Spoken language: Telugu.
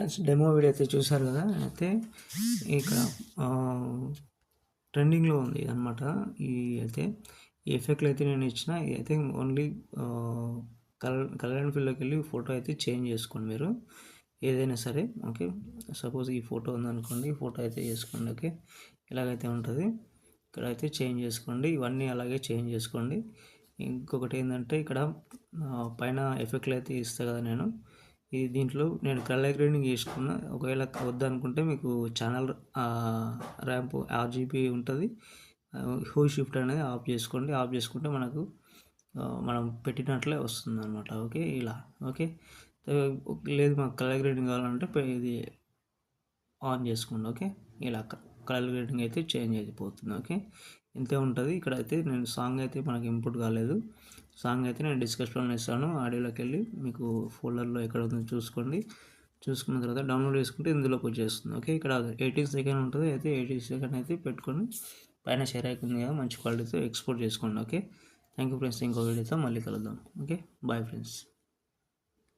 ఫ్రెండ్స్ డెమో వీడియో అయితే చూసారు కదా. అయితే ఇక్కడ ట్రెండింగ్లో ఉంది అనమాట. ఈ అయితే ఈ ఎఫెక్ట్లు అయితే నేను ఇచ్చిన అయితే ఓన్లీ కలర్ అండ్ ఫిల్లోకి వెళ్ళి ఫోటో అయితే చేంజ్ చేసుకోండి మీరు ఏదైనా సరే. ఓకే, సపోజ్ ఈ ఫోటో ఉందనుకోండి, ఫోటో అయితే చేసుకోండి. ఓకే, ఇలాగైతే ఉంటుంది. ఇక్కడ అయితే చేంజ్ చేసుకోండి, ఇవన్నీ అలాగే చేంజ్ చేసుకోండి. ఇంకొకటి ఏంటంటే ఇక్కడ పైన ఎఫెక్ట్లు అయితే ఇస్తా కదా నేను. ఈ దీంట్లో నేను కలర్ గ్రేడింగ్ చేసుకున్న. ఒకవేళ వద్దనుకుంటే మీకు ఛానల్ ర్యాంప్ RGB ఉంటుంది. హూ షిఫ్ట్ అనేది ఆఫ్ చేసుకోండి. ఆఫ్ చేసుకుంటే మనకు మనం పెట్టినట్లే వస్తుంది అనమాట. ఓకే, ఇలా. ఓకే, లేదు మాకు కలర్ గ్రేడింగ్ కావాలంటే ఇది ఆన్ చేసుకోండి. ఓకే, ఇలా కలర్ గ్రేడింగ్ అయితే చేంజ్ అయిపోతుంది. ఓకే, ఇంతే ఉంటుంది. ఇక్కడ అయితే నేను సాంగ్ అయితే మనకి ఇంపుట్ కాలేదు. సాంగ్ అయితే నేను డిస్క్రిప్షన్లో ఇస్తాను. ఆడియోలోకి వెళ్ళి మీకు ఫోల్డర్లో ఎక్కడ ఉందో చూసుకోండి. చూసుకున్న తర్వాత డౌన్లోడ్ చేసుకుంటే ఇందులోకి వచ్చేస్తుంది. ఓకే, ఇక్కడ 18 సెకండ్ ఉంటుంది. అయితే 18 సెకండ్ అయితే పెట్టుకొని పైన షేర్ అవుతుంది కదా, మంచి క్వాలిటీతో ఎక్స్పోర్ట్ చేసుకోండి. Okay, thank you friends. ఇంకో వీడియోతో మళ్ళీ కలుద్దాం. Okay, bye friends.